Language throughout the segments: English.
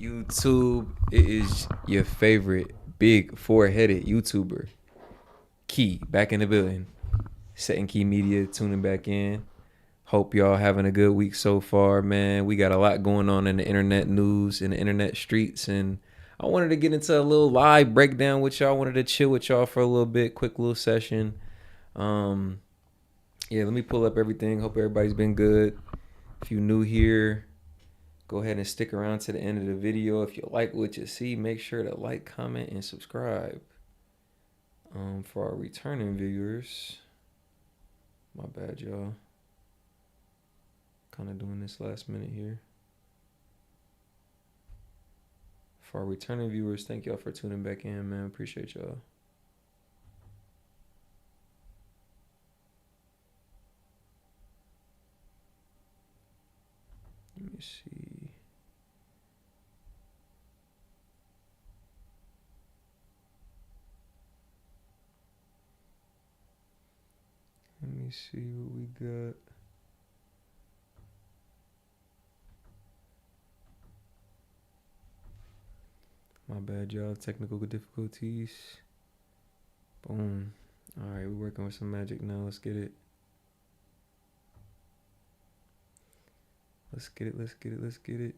YouTube? It is your favorite big four-headed YouTuber. Key, back in the building. Setting Key Media, tuning back in. Hope y'all having a good week so far, man. We got a lot going on in the internet news, in the internet streets, and I wanted to get into a little live breakdown with y'all. I wanted to chill with y'all for a little bit, quick little session. Yeah, let me pull up everything. Hope everybody's been good. If you're new here, go ahead and stick around to the end of the video. If you like what you see, make sure to like, comment, and subscribe. For our returning viewers, my bad, y'all. Kind of doing this last minute here. For our returning viewers, thank y'all for tuning back in, man. Appreciate y'all. Let me see. Let me see what we got. My bad, y'all. Technical difficulties. Boom. All right, we're working with some magic now. Let's get it. Let's get it. Let's get it. Let's get it.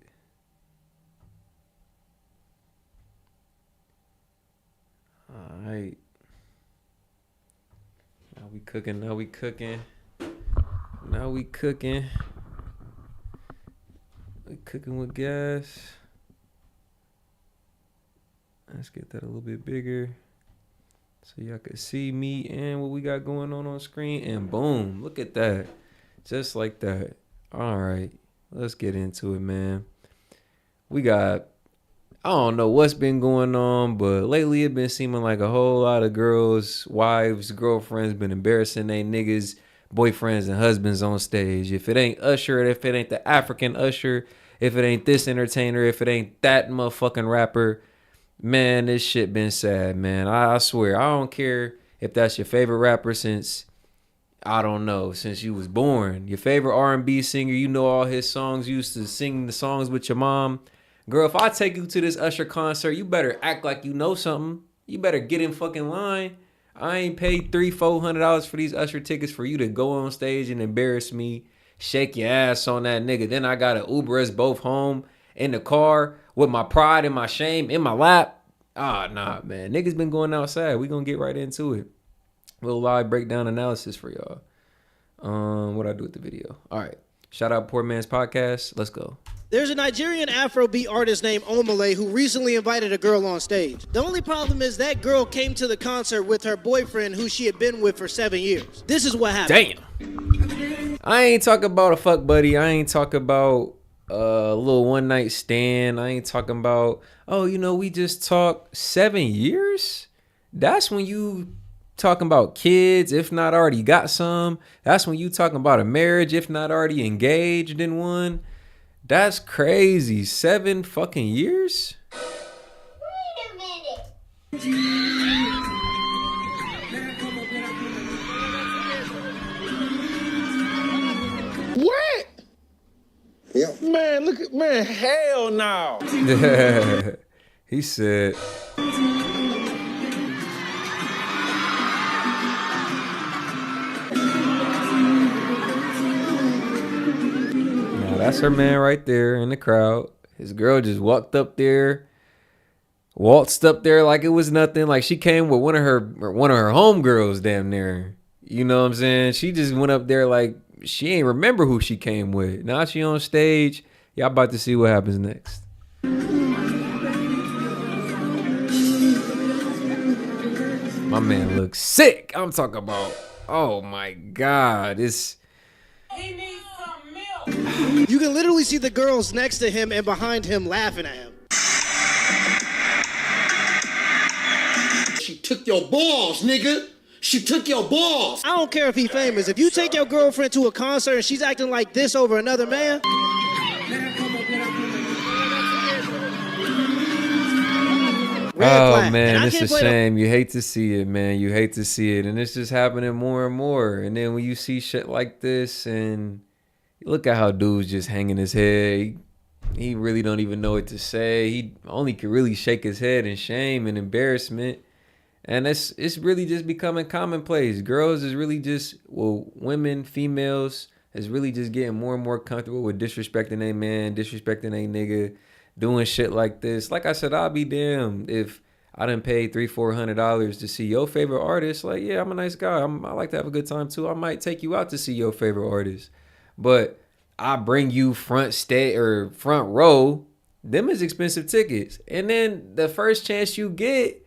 All right. Now we cooking. Now we cooking. Now we cooking. We cooking with gas. Let's get that a little bit bigger so y'all can see me and what we got going on screen. And boom, look at that. Just like that. All right, let's get into it, man. We got, I don't know what's been going on, but lately it been seeming like a whole lot of girls, wives, girlfriends been embarrassing they niggas, boyfriends and husbands on stage. If it ain't Usher, if it ain't the African Usher, if it ain't this entertainer, if it ain't that motherfucking rapper, man, this shit been sad, man. I swear, I don't care if that's your favorite rapper since, I don't know, since you was born. Your favorite R&B singer, you know all his songs. You used to sing the songs with your mom. Girl, if I take you to this Usher concert, you better act like you know something. You better get in fucking line. I ain't paid $300-400 for these Usher tickets for you to go on stage and embarrass me, shake your ass on that nigga. Then I gotta Uber us both home in the car with my pride and my shame in my lap. Ah, nah, man. Niggas been going outside. We gonna get right into it. Little live breakdown analysis for y'all. What I do with the video? All right. Shout out Poor Man's Podcast. Let's go. There's a Nigerian Afrobeat artist named Omah who recently invited a girl on stage. The only problem is that girl came to the concert with her boyfriend who she had been with for 7 years. This is what happened. Damn. I ain't talking about a fuck buddy. I ain't talking about a little one night stand. I ain't talking about, oh, you know, we just talked 7 years. That's when you talking about kids, if not already got some. That's when you talking about a marriage, if not already engaged in one. That's crazy. 7 fucking years. Wait a minute. What? Yep. Man, look at, man, hell no. He said, now that's her man right there in the crowd. His girl just waltzed up there like it was nothing. Like she came with one of her homegirls damn near. You know what I'm saying? She just went up there like she ain't remember who she came with. Now she on stage. Y'all about to see what happens next. My man looks sick. I'm talking about, oh my God. It's... You can literally see the girls next to him and behind him laughing at him. She took your balls, nigga. She took your balls. I don't care if he famous. If you take your girlfriend to a concert and she's acting like this over another man. Oh man, it's a shame. You hate to see it, man. You hate to see it. And it's just happening more and more. And then when you see shit like this and look at how dude's just hanging his head. He really don't even know what to say. He only can really shake his head in shame and embarrassment. And it's really just becoming commonplace. Girls is really just, well, women, females is really just getting more and more comfortable with disrespecting a man, disrespecting a nigga, doing shit like this. Like I said, I'll be damned if I done paid $300-400 to see your favorite artist. Like, yeah, I'm a nice guy. I like to have a good time too. I might take you out to see your favorite artist, but I bring you front row. Them is expensive tickets, and then the first chance you get,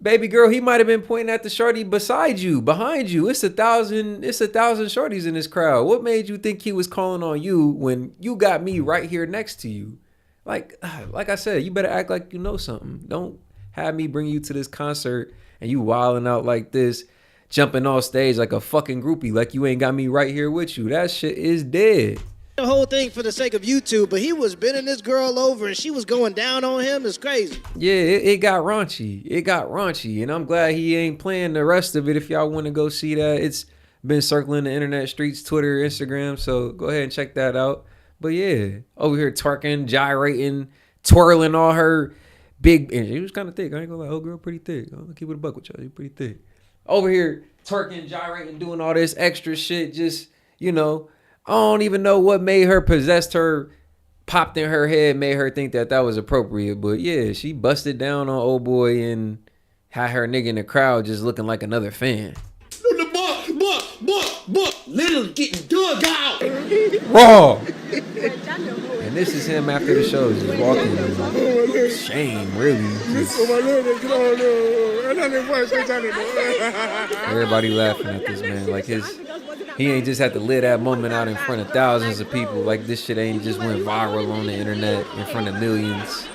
baby girl, he might have been pointing at the shorty beside you, behind you. It's 1,000 shorties in this crowd. What made you think he was calling on you when you got me right here next to you? Like I said, you better act like you know something. Don't have me bring you to this concert and you wilding out like this, jumping off stage like a fucking groupie, like you ain't got me right here with you. That shit is dead. The whole thing for the sake of YouTube, but he was bending this girl over and she was going down on him. It's crazy. Yeah, it got raunchy. It got raunchy, and I'm glad he ain't playing the rest of it. If y'all want to go see that, it's been circling the internet streets, Twitter, Instagram, so go ahead and check that out. But yeah, over here twerking, gyrating, twirling all her big, and she was kind of thick. I ain't gonna lie, old girl pretty thick. I'm gonna keep it a buck with y'all. She pretty thick. Over here twerking, gyrating, doing all this extra shit. Just, you know, I don't even know what made her, possessed her, popped in her head, made her think that was appropriate. But yeah, she busted down on old boy and had her nigga in the crowd just looking like another fan. Literally getting dug out. Raw. And this is him after the show, just walking. Shame, really. Everybody laughing at this man. Like he ain't just had to live that moment out in front of thousands of people. Like this shit ain't just went viral on the internet in front of millions.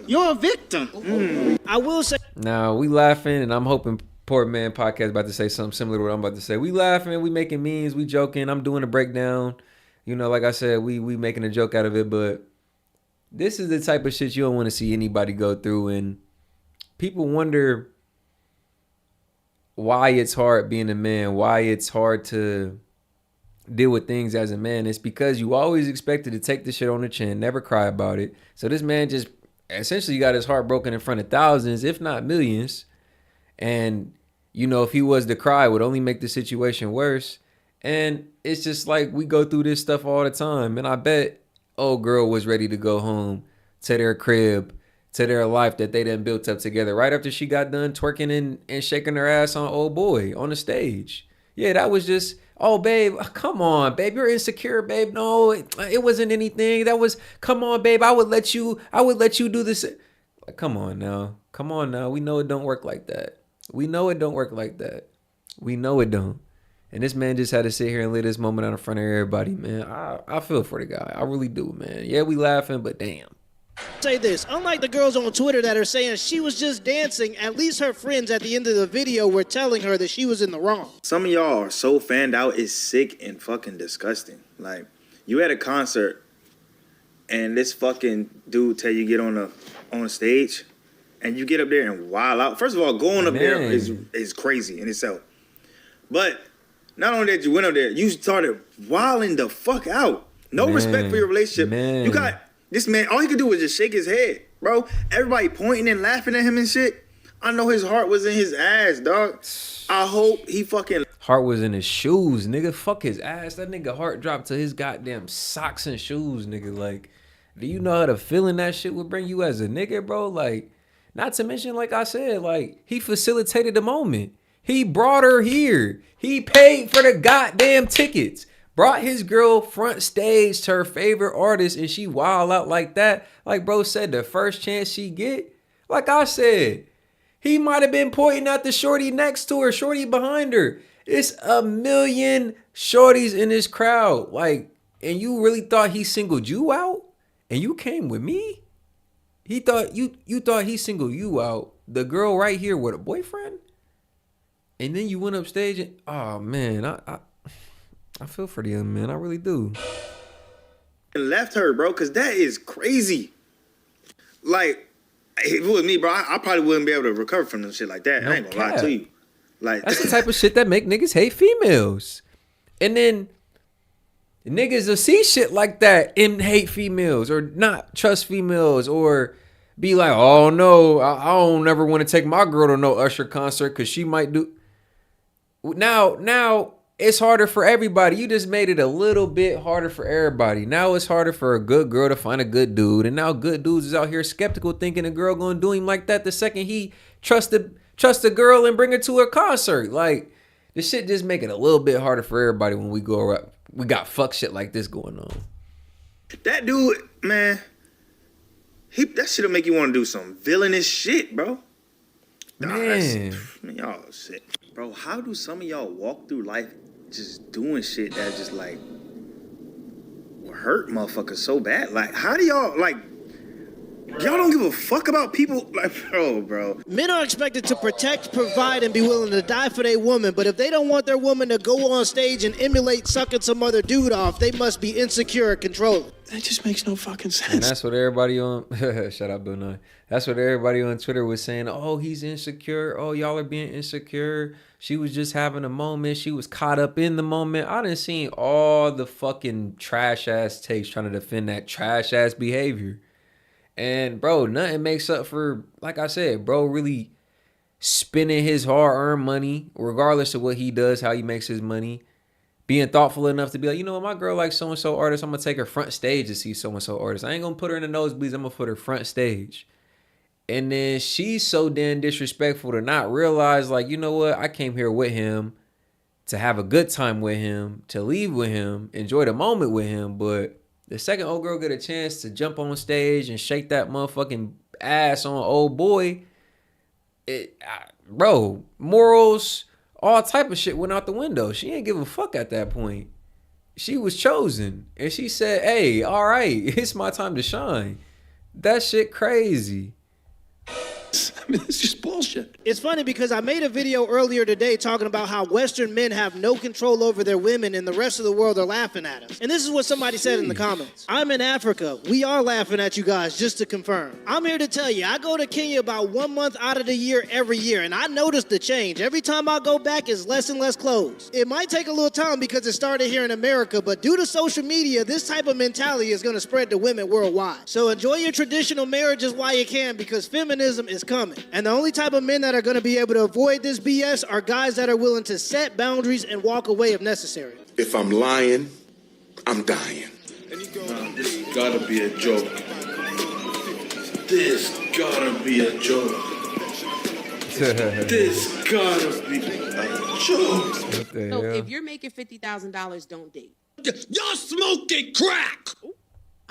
You're a victim. I will say. Now we laughing, and I'm hoping Poor Man Podcast about to say something similar to what I'm about to say. We laughing, we making memes, we joking. I'm doing a breakdown. You know, like I said, we making a joke out of it, but this is the type of shit you don't want to see anybody go through, and people wonder why it's hard being a man, why it's hard to deal with things as a man. It's because you always expected to take the shit on the chin, never cry about it. So this man just essentially got his heart broken in front of thousands, if not millions. And, you know, if he was to cry, it would only make the situation worse. And it's just like we go through this stuff all the time. And I bet old girl was ready to go home to their crib, to their life that they done built up together right after she got done twerking and shaking her ass on old boy on the stage. Yeah, that was just, oh, babe, come on, babe, you're insecure, babe. No, it wasn't anything. That was, come on, babe, I would let you do this. Like, come on now. We know it don't work like that. We know it don't. And this man just had to sit here and live this moment out in front of everybody, man. I feel for the guy. I really do, man. Yeah, we laughing, but damn. Say this, unlike the girls on Twitter that are saying she was just dancing, at least her friends at the end of the video were telling her that she was in the wrong. Some of y'all are so fanned out, it's sick and fucking disgusting. Like, you at a concert and this fucking dude tell you get on a stage and you get up there and wild out. First of all, going up there is crazy in itself. But not only that you went up there, you started wilding the fuck out. No respect for your relationship. Man. You got this man, all he could do was just shake his head, bro. Everybody pointing and laughing at him and shit. I know his heart was in his ass, dog. I hope he fucking... Heart was in his shoes, nigga. Fuck his ass. That nigga heart dropped to his goddamn socks and shoes, nigga. Like, do you know how the feeling that shit would bring you as a nigga, bro? Like, not to mention, like I said, like, he facilitated the moment. He brought her here. He paid for the goddamn tickets. Brought his girl front stage to her favorite artist, and she wild out like that. Like bro said, the first chance she get, like I said, he might have been pointing at the shorty next to her, shorty behind her. It's a million shorties in this crowd. Like, and you really thought he singled you out? And you came with me? He thought you thought he singled you out, the girl right here with a boyfriend? And then you went up stage and, oh man, I feel for the young man. I really do. Left her, bro, because that is crazy. Like, if it was me, bro, I probably wouldn't be able to recover from some shit like that. I ain't gonna lie to you. Like, that's the type of shit that make niggas hate females. And then Niggas will see shit like that and hate females or not trust females or be like, oh no, I don't never want to take my girl to no Usher concert because she might do. Now it's harder for everybody. You just made it a little bit harder for everybody. Now it's harder for a good girl to find a good dude. And now good dudes is out here skeptical thinking a girl gonna do him like that the second he trust the girl and bring her to her concert. Like, this shit just make it a little bit harder for everybody when we go around. We got fuck shit like this going on. That dude, man, that shit'll make you want to do some villainous shit, bro. Man, Y'all shit. Bro, how do some of y'all walk through life just doing shit that just like will hurt motherfuckers so bad? Like, how do y'all like? Y'all don't give a fuck about people like, bro. Men are expected to protect, provide, and be willing to die for their woman, but if they don't want their woman to go on stage and emulate sucking some other dude off, they must be insecure and controlling. That just makes no fucking sense. and that's what everybody on shut up, Bill Nye. That's what everybody on Twitter was saying. Oh, he's insecure. Oh, y'all are being insecure. She was just having a moment. She was caught up in the moment. I done seen all the fucking trash ass takes trying to defend that trash ass behavior. And bro, nothing makes up for, like I said, bro, really spending his hard-earned money, regardless of what he does, how he makes his money, being thoughtful enough to be like, you know what, my girl likes so-and-so artist, I'm going to take her front stage to see so-and-so artist. I ain't going to put her in the nosebleeds, I'm going to put her front stage. And then she's so damn disrespectful to not realize, like, you know what, I came here with him to have a good time with him, to leave with him, enjoy the moment with him, but the second old girl get a chance to jump on stage and shake that motherfucking ass on old boy, bro, morals, all type of shit went out the window. She ain't give a fuck at that point. She was chosen. And she said, hey, all right, it's my time to shine. That shit crazy. I mean, it's just bullshit. It's funny because I made a video earlier today talking about how Western men have no control over their women and the rest of the world are laughing at us. And this is what somebody said in the comments. I'm in Africa. We are laughing at you guys, just to confirm. I'm here to tell you, I go to Kenya about 1 month out of the year every year, and I noticed the change. Every time I go back, it's less and less clothes. It might take a little time because it started here in America, but due to social media, this type of mentality is going to spread to women worldwide. So enjoy your traditional marriages while you can, because feminism is coming. And the only type of men that are going to be able to avoid this BS are guys that are willing to set boundaries and walk away if necessary. If I'm lying, I'm dying. This gotta be a joke. This gotta be a joke. This gotta be a joke. What the So hell? if you're making $50,000, don't date. Y'all smoking crack!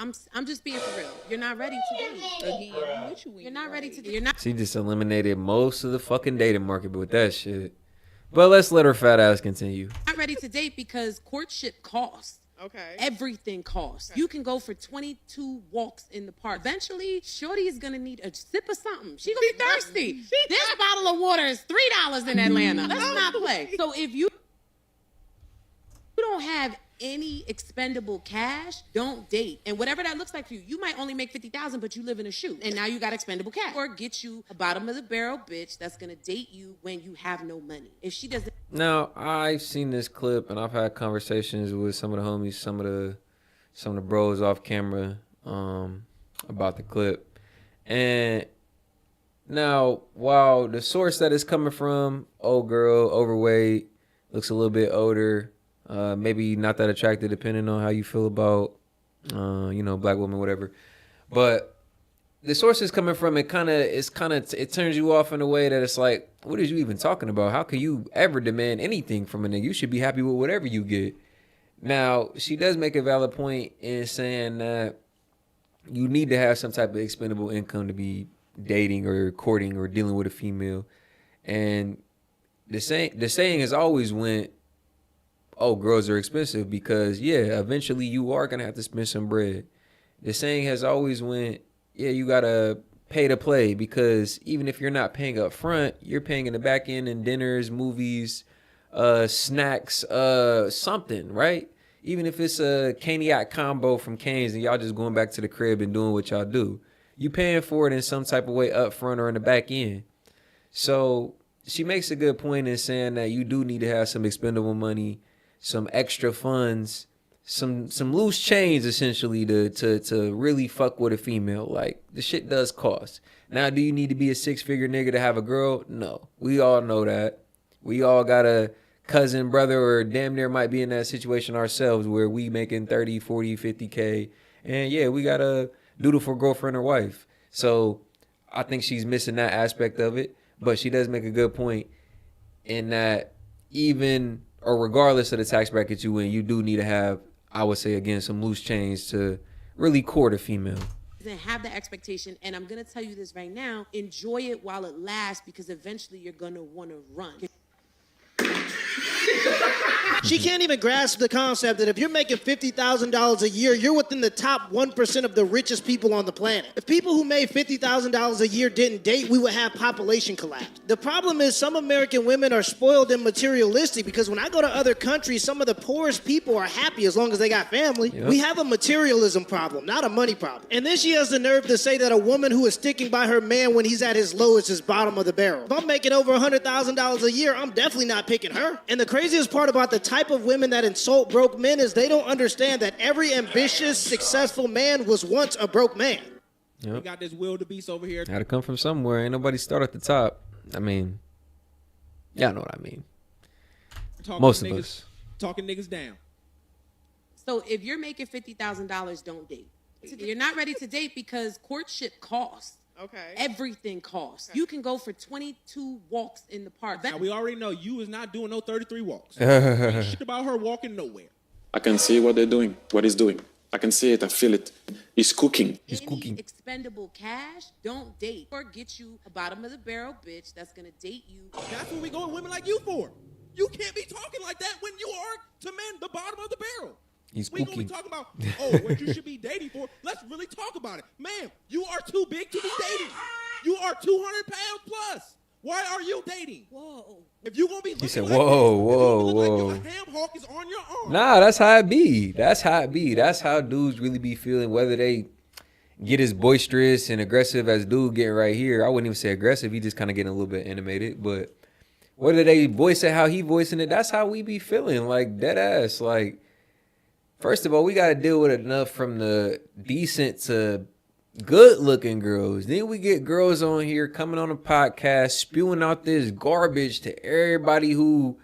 I'm just being for real. You're not ready to date. Again, you're not ready to date. You're not She just eliminated most of the fucking dating market with that shit. But let's let her fat ass continue. ready to date because courtship costs. Okay. Everything costs. You can go for 22 walks in the park. Eventually, Shorty is gonna need a sip of something. She gonna be thirsty. This bottle of water is $3 in Atlanta. Let's not play. So if you don't have any expendable cash, don't date. And whatever that looks like for you, you might only make 50,000, but you live in a shoe, and now you got expendable cash. Or get you a bottom of the barrel bitch that's gonna date you when you have no money. If she doesn't. Now, I've seen this clip and I've had conversations with some of the homies, some of the bros off camera about the clip. And now, while the source that it's coming from, old girl, overweight, looks a little bit older, maybe not that attractive depending on how you feel about black women, whatever. But the source is coming from, it turns you off in a way that it's like, what are you even talking about? How can you ever demand anything from a nigga? You should be happy with whatever you get. Now, she does make a valid point in saying that you need to have some type of expendable income to be dating or courting or dealing with a female. And the saying has always went, oh, girls are expensive because, yeah, eventually you are going to have to spend some bread. The saying has always went, yeah, you got to pay to play because even if you're not paying up front, you're paying in the back end in dinners, movies, snacks, something, right? Even if it's a Caniac combo from Cane's and y'all just going back to the crib and doing what y'all do, you paying for it in some type of way up front or in the back end. So she makes a good point in saying that you do need to have some expendable money, some extra funds, some loose change essentially to really fuck with a female. Like, the shit does cost. Now, do you need to be a 6-figure nigga to have a girl? No. We all know that. We all got a cousin, brother, or damn near might be in that situation ourselves where we making 30, 40, 50K. And yeah, we got a dutiful girlfriend or wife. So I think she's missing that aspect of it. But she does make a good point in that even or regardless of the tax bracket you in, you do need to have, I would say again, some loose change to really court a female. Then have the expectation, and I'm gonna tell you this right now, enjoy it while it lasts, because eventually you're gonna wanna run. She can't even grasp the concept that if you're making $50,000 a year, you're within the top 1% of the richest people on the planet. If people who made $50,000 a year didn't date, we would have population collapse. The problem is some American women are spoiled and materialistic, because when I go to other countries, some of the poorest people are happy as long as they got family. Yep. We have a materialism problem, not a money problem. And then she has the nerve to say that a woman who is sticking by her man when he's at his lowest is bottom of the barrel. If I'm making over $100,000 a year, I'm definitely not picking her. And the craziest part about the type of women that insult broke men is they don't understand that every ambitious, successful man was once a broke man. Yep. We got this wildebeest over here. Had to come from somewhere. Ain't nobody start at the top. I mean, y'all know what I mean. Most of us. Talking niggas down. So if you're making $50,000, don't date. You're not ready to date because courtship costs. Okay. Everything costs. Okay. You can go for 22 walks in the park. Now, we already know you is not doing no 33 walks. Shit about her walking nowhere. I can see what they're doing, what he's doing. I can see it, I feel it. He's cooking. He's cooking. Expendable cash, don't date. Or get you a bottom of the barrel bitch that's gonna date you. That's what we go with women like you for. You can't be talking like that when you are to men the bottom of the barrel. He's we cooking. gonna be talking about, oh, what you should be dating for. Let's really talk about it. Ma'am, you are too big to be dating. You are 200 pounds plus. Why are you dating? Whoa. If you gonna be looking He said, like whoa. like a ham hock is on your arm. Nah, that's how it be. That's how it be. That's how dudes really be feeling, whether they get as boisterous and aggressive as dude getting right here. I wouldn't even say aggressive. He just kind of getting a little bit animated. But whether they voice it how he voicing it, that's how we be feeling. Like, dead ass. Like, first of all, we got to deal with enough from the decent to good-looking girls. Then we get girls on here coming on a podcast spewing out this garbage to everybody who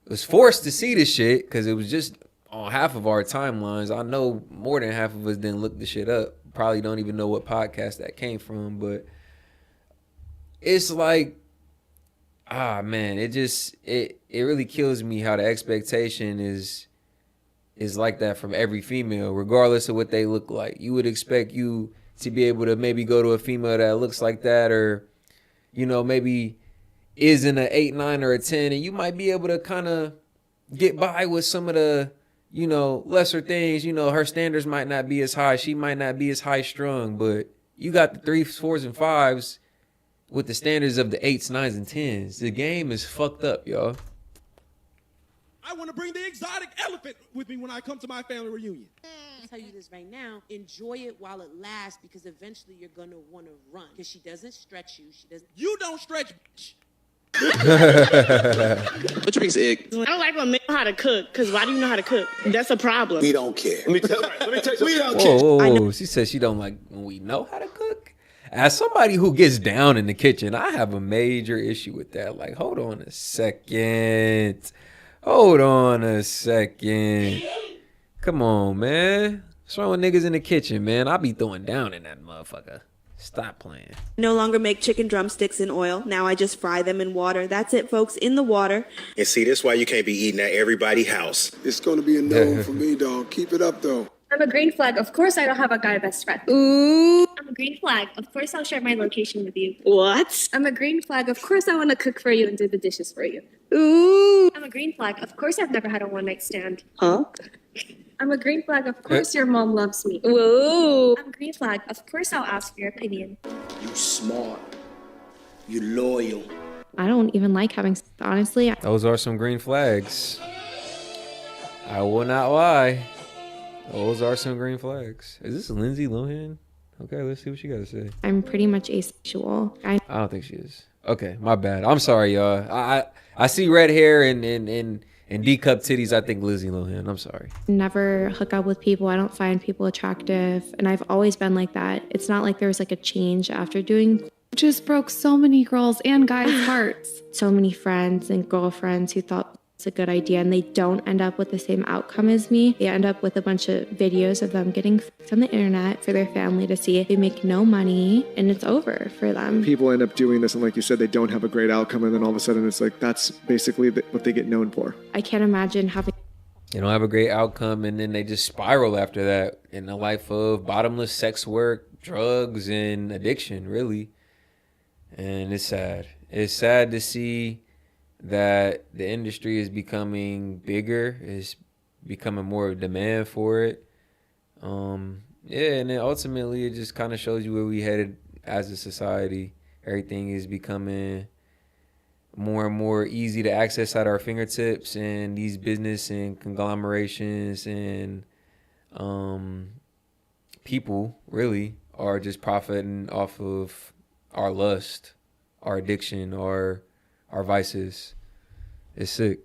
was forced to see this shit because it was just on half of our timelines. I know more than half of us didn't look the shit up. Probably don't even know what podcast that came from, but it's like, man, it really kills me how the expectation is like that from every female, regardless of what they look like. You would expect you to be able to maybe go to a female that looks like that, or, you know, maybe is in an 8, 9, or a 10, and you might be able to kind of get by with some of the, you know, lesser things. You know, her standards might not be as high. She might not be as high strung, but you got the 3s, 4s, and 5s with the standards of the 8s, 9s, and 10s. The game is fucked up, y'all. I want to bring the exotic elephant with me when I come to my family reunion. I'll tell you this right now. Enjoy it while it lasts, because eventually you're going to want to run. Because she doesn't stretch you. She doesn't. You don't stretch, bitch. What makes egg? I don't like when men know how to cook, because why do you know how to cook? That's a problem. We don't care. Let me tell you. We don't Whoa. She said she don't like when we know how to cook. As somebody who gets down in the kitchen, I have a major issue with that. Like, hold on a second. Come on, man. What's wrong with niggas in the kitchen, man? I be throwing down in that motherfucker. Stop playing. No longer make chicken drumsticks in oil. Now I just fry them in water. That's it, folks, in the water. And see, that's why you can't be eating at everybody's house. It's going to be a no for me, dog. Keep it up, though. I'm a green flag. Of course I don't have a guy best friend. Ooh. I'm a green flag. Of course I'll share my location with you. What? I'm a green flag. Of course I want to cook for you and do the dishes for you. Ooh. I'm a green flag. Of course I've never had a one-night stand. Huh? I'm a green flag. Of course your mom loves me. Whoa. I'm a green flag. Of course I'll ask for your opinion. You smart. You loyal. I don't even like having, honestly. Those are some green flags. I will not lie. Those are some green flags. Is this Lindsay Lohan? Okay, let's see what she got to say. I'm pretty much asexual. I don't think she is. Okay, my bad. I'm sorry, y'all. I see red hair and And D cup titties, I think Lizzie Lohan. I'm sorry. Never hook up with people. I don't find people attractive. And I've always been like that. It's not like there was like a change after doing. Just broke so many girls and guys' hearts. So many friends and girlfriends who thought it's a good idea and they don't end up with the same outcome as me. They end up with a bunch of videos of them getting on the internet for their family to see. They make no money and it's over for them. People end up doing this and like you said, they don't have a great outcome and then all of a sudden it's like that's basically what they get known for. I can't imagine having... They don't have a great outcome and then they just spiral after that in a life of bottomless sex work, drugs, and addiction, really. And it's sad. It's sad to see that the industry is becoming bigger. It's becoming more demand for it. Yeah, and then ultimately it just kind of shows you where we headed as a society. Everything is becoming more and more easy to access at our fingertips, and these business and conglomerations and people really are just profiting off of our lust, our addiction, our vices. It's sick.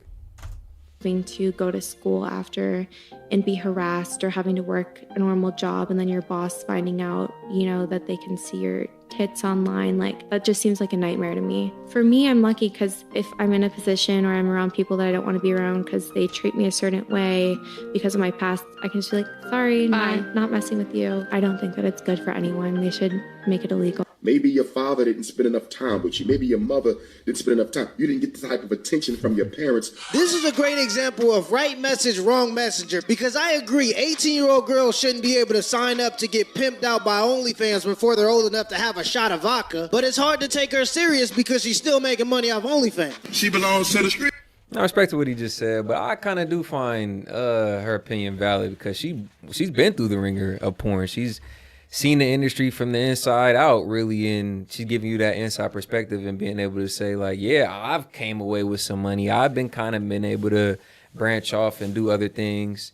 Having to go to school after and be harassed, or having to work a normal job and then your boss finding out, you know, that they can see your tits online, like that just seems like a nightmare to me. For me, I'm lucky because if I'm in a position or I'm around people that I don't want to be around because they treat me a certain way because of my past, I can just be like, sorry, not messing with you. I don't think that it's good for anyone. They should make it illegal. Maybe your father didn't spend enough time with you. Maybe your mother didn't spend enough time. You didn't get the type of attention from your parents. This is a great example of right message, wrong messenger, because I agree 18-year-old girls shouldn't be able to sign up to get pimped out by OnlyFans before they're old enough to have a shot of vodka, but it's hard to take her serious because she's still making money off OnlyFans. She belongs to the street. I respect what he just said, but I kind of do find her opinion valid because she's been through the ringer of porn. She's seen the industry from the inside out, really, and she's giving you that inside perspective and being able to say, like, yeah, I've came away with some money. I've been able to branch off and do other things,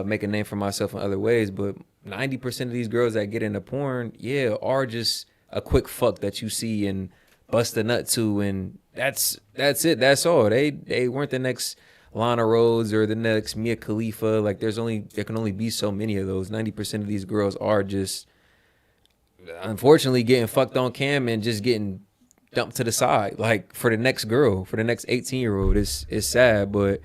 make a name for myself in other ways. But 90% of these girls that get into porn, yeah, are just a quick fuck that you see and bust a nut to, and that's it. That's all. They weren't the next Lana Rhodes or the next Mia Khalifa. Like, there can only be so many of those. 90% of these girls are just, unfortunately, getting fucked on cam and just getting dumped to the side, like for the next girl, for the next 18-year-old. It's sad, but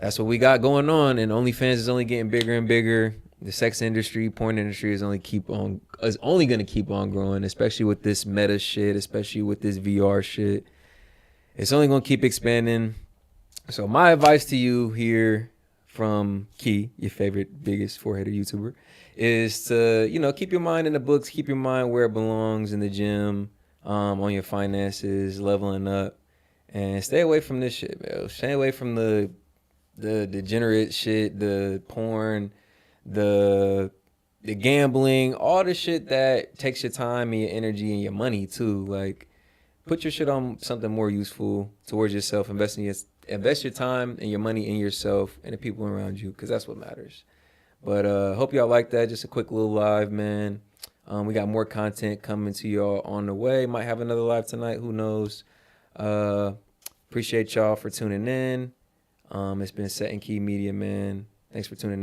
that's what we got going on. And OnlyFans is only getting bigger and bigger. The sex industry, porn industry is only going to keep on growing, especially with this meta shit, especially with this VR shit. It's only going to keep expanding. So my advice to you here from Key, your favorite, biggest four-headed YouTuber, is to, keep your mind in the books, keep your mind where it belongs, in the gym, on your finances, leveling up, and stay away from this shit, man. Stay away from the degenerate shit, the porn, the gambling, all the shit that takes your time and your energy and your money too. Like, put your shit on something more useful towards yourself. Invest your time and your money in yourself and the people around you, because that's what matters. But hope y'all like that. Just a quick little live, man. We got more content coming to y'all on the way. Might have another live tonight. Who knows? Appreciate y'all for tuning in. It's been S.E.T and Key Media, man. Thanks for tuning in.